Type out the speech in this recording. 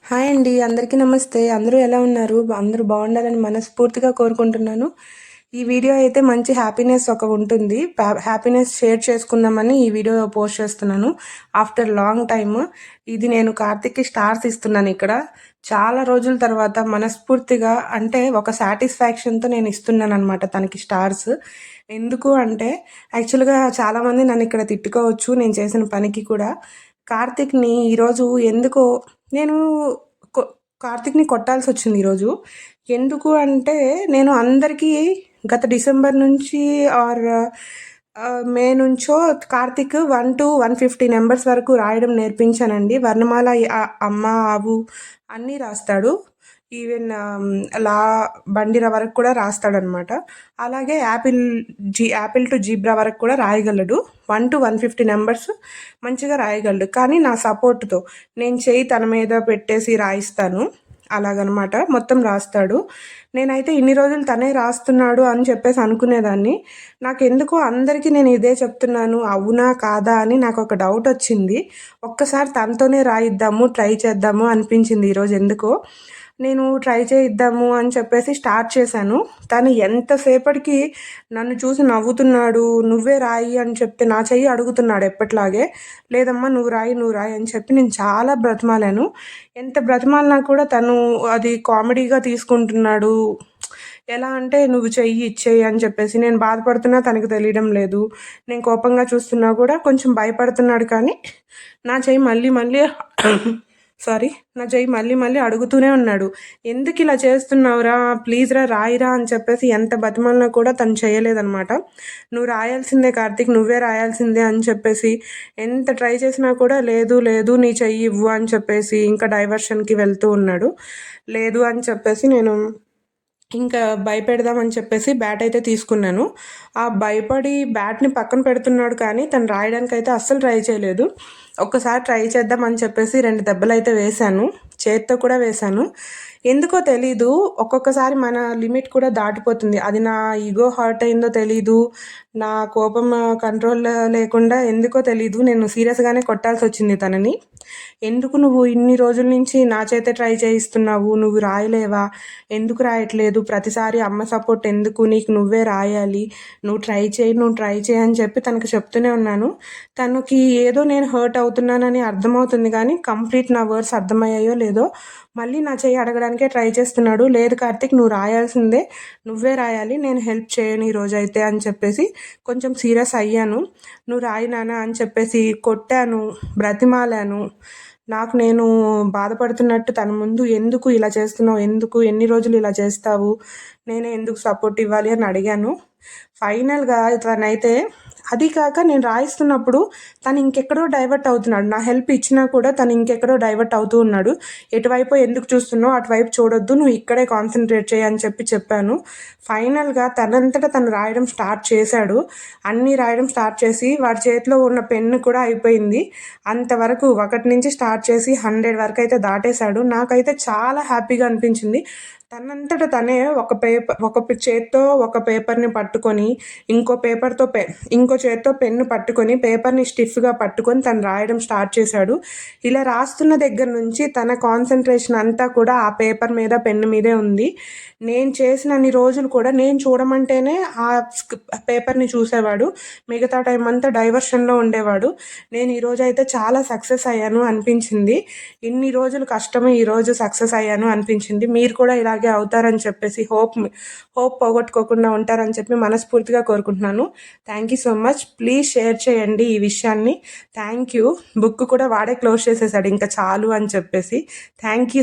Hi అండి. అందరికీ నమస్తే. అందరూ ఎలా ఉన్నారు? అందరూ బాగుండాలని మనస్ఫూర్తిగా కోరుకుంటున్నాను. ఈ వీడియో అయితే మంచి హ్యాపీనెస్ ఒక ఉంటుంది. హ్యాపీనెస్ షేర్ చేసుకుందామని ఈ వీడియో పోస్ట్ చేస్తున్నాను. ఆఫ్టర్ లాంగ్ టైమ్ ఇది నేను కార్తీక్‌కి స్టార్స్ ఇస్తున్నాను ఇక్కడ. చాలా రోజుల తర్వాత మనస్ఫూర్తిగా అంటే ఒక సాటిస్ఫాక్షన్‌తో నేను ఇస్తున్నాననమాట తనకి స్టార్స్. ఎందుకు అంటే యాక్చువల్‌గా చాలామంది నన్ను ఇక్కడ తిట్టుకోవచ్చు నేను చేసిన పనికి కూడా. కార్తీక్‌ని ఈరోజు ఎందుకో నేను కొ కార్తీక్‌ని కొట్టాల్సొచ్చింది ఈరోజు. ఎందుకు అంటే నేను అందరికీ గత డిసెంబర్ నుంచి మే నుంచో కార్తీక్ 1-150 నంబర్స్ వరకు రాయడం నేర్పించానండి. వర్ణమాల అమ్మ, ఆవు అన్నీ రాస్తాడు. ఈవెన్ లా బండిర వరకు కూడా రాస్తాడనమాట. అలాగే యాపిల్ టు జీబ్రా వరకు కూడా రాయగలడు. 1-150 నంబర్స్ మంచిగా రాయగలడు. కానీ నా సపోర్ట్‌తో నేను చెయ్యి తన మీద పెట్టేసి రాయిస్తాను. అలాగనమాట మొత్తం రాస్తాడు. నేనైతే ఇన్ని రోజులు తనే రాస్తున్నాడు అని చెప్పేసి అనుకునేదాన్ని. నాకెందుకో అందరికీ నేను ఇదే చెప్తున్నాను. అవునా? కాదా? అని నాకొక డౌట్ వచ్చింది. ఒక్కసారి తనతోనే రాయిద్దాము, ట్రై చేద్దాము అనిపించింది ఈరోజు ఎందుకో. నేను ట్రై చేయిద్దాము అని చెప్పేసి స్టార్ట్ చేశాను. తను ఎంతసేపటికి నన్ను చూసి నవ్వుతున్నాడు. నువ్వే రాయి అని చెప్తే నా చెయ్యి అడుగుతున్నాడు ఎప్పటిలాగే. లేదమ్మా నువ్వు రాయి, నువ్వు రాయి అని చెప్పి నేను చాలా బ్రతిమాలాను. ఎంత బ్రతిమాలినా కూడా తను అది కామెడీగా తీసుకుంటున్నాడు. ఎలా అంటే నువ్వు చెయ్యి ఇచ్చేయి అని చెప్పేసి. నేను బాధపడుతున్నా తనకు తెలియడం లేదు. నేను కోపంగా చూస్తున్నా కూడా కొంచెం భయపడుతున్నాడు. కానీ నా చెయ్యి మళ్ళీ మళ్ళీ నా చెయ్యి మళ్ళీ మళ్ళీ అడుగుతూనే ఉన్నాడు. ఎందుకు ఇలా చేస్తున్నావురా, ప్లీజ్ రా రాయిరా అని చెప్పేసి ఎంత బతిమాలినా కూడా తను చేయలేదనమాట. నువ్వు రాయాల్సిందే కార్తీక్, నువ్వే రాయాల్సిందే అని చెప్పేసి ఎంత ట్రై చేసినా కూడా లేదు లేదు నీ చెయ్యి ఇవ్వు అని చెప్పేసి ఇంకా డైవర్షన్కి వెళ్తూ ఉన్నాడు. లేదు అని చెప్పేసి నేను ఇంకా భయపెడదామని చెప్పేసి బ్యాట్ అయితే తీసుకున్నాను. ఆ భయపడి బ్యాట్ని పక్కన పెడుతున్నాడు కానీ తను రాయడానికైతే అస్సలు ట్రై చేయలేదు. ఒక్కసారి ట్రై చేద్దామని చెప్పేసి 2 దెబ్బలైతే వేశాను. చేత్తో కూడా వేశాను. ఎందుకో తెలీదు ఒక్కొక్కసారి మన లిమిట్ కూడా దాటిపోతుంది. అది నా ఈగో హర్ట్ అయిందో తెలీదు. నా కోపం కంట్రోల్ లేకుండా ఎందుకో తెలీదు నేను సీరియస్‌గానే కొట్టాల్సొచ్చింది తనని. ఎందుకు నువ్వు ఇన్ని రోజుల నుంచి నా చేతే ట్రై చేయిస్తున్నావు? నువ్వు రాయలేవా? ఎందుకు రాయట్లేదు? ప్రతిసారి అమ్మ సపోర్ట్ ఎందుకు? నీకు నువ్వే రాయాలి. నువ్వు ట్రై చేయి, నువ్వు ట్రై చేయి అని చెప్పి తనకి చెప్తూనే ఉన్నాను. తనకి ఏదో నేను హర్ట్ అవుతున్నానని అర్థమవుతుంది కానీ కంప్లీట్ నా వర్డ్స్ అర్థమయ్యాయో లేదో మళ్ళీ నా చెయ్యి అడగడానికే ట్రై చేస్తున్నాడు. లేదు కార్తీక్ నువ్వు రాయాల్సిందే, నువ్వే రాయాలి, నేను హెల్ప్ చేయను ఈరోజైతే అని చెప్పేసి కొంచెం సీరియస్ అయ్యాను. నువ్వు రాయి నాన్న అని చెప్పేసి కొట్టాను, బ్రతిమాలాను. నాకు నేను బాధపడుతున్నట్టు తన ముందు ఎందుకు ఇలా చేస్తున్నావు, ఎందుకు ఎన్ని రోజులు ఇలా చేస్తావు, నేనే ఎందుకు సపోర్ట్ ఇవ్వాలి అని అడిగాను. ఫైనల్గా తనైతే అది కాక నేను రాయిస్తున్నప్పుడు తను ఇంకెక్కడో డైవర్ట్ అవుతున్నాడు. నా హెల్ప్ ఇచ్చినా కూడా తను ఇంకెక్కడో డైవర్ట్ అవుతూ ఉన్నాడు. ఎటువైపు ఎందుకు చూస్తున్నావు, అటువైపు చూడొద్దు, నువ్వు ఇక్కడే కాన్సన్ట్రేట్ చేయి అని చెప్పాను. ఫైనల్గా తనంతటా తను రాయడం స్టార్ట్ చేశాడు. అన్నీ రాయడం స్టార్ట్ చేసి వాడి చేతిలో ఉన్న పెన్ను కూడా అయిపోయింది. అంతవరకు 1 నుంచి స్టార్ట్ చేసి 100 వరకు అయితే దాటేశాడు. నాకైతే చాలా హ్యాపీగా అనిపించింది. తనంతట తనే ఒక చేత్తో ఒక పేపర్ని పట్టుకొని ఇంకో చేత్తో పెన్ను పట్టుకొని పేపర్ని స్టిఫ్గా పట్టుకొని తను రాయడం స్టార్ట్ చేశాడు. ఇలా రాస్తున్న దగ్గర నుంచి తన కాన్సన్ట్రేషన్ అంతా కూడా ఆ పేపర్ మీద పెన్ను మీదే ఉంది. నేను చేసినన్ని రోజులు కూడా నేను చూడమంటేనే ఆ పేపర్ని చూసేవాడు. మిగతా టైం అంతా డైవర్షన్లో ఉండేవాడు. నేను ఈరోజు అయితే చాలా సక్సెస్ అయ్యాను అనిపించింది. ఇన్ని రోజులు కష్టము ఈరోజు సక్సెస్ అయ్యాను అనిపించింది. మీరు కూడా ఇలాగే అవుతారని చెప్పేసి హోప్ పోగొట్టుకోకుండా ఉంటారని చెప్పి మనస్ఫూర్తిగా కోరుకుంటున్నాను. Thank you so much. Please share చేయండి ఈ విషయాన్ని. Thank you. బుక్ కూడా వాడే క్లోజ్ చేసేసాడు ఇంకా చాలు అని చెప్పేసి. Thank you.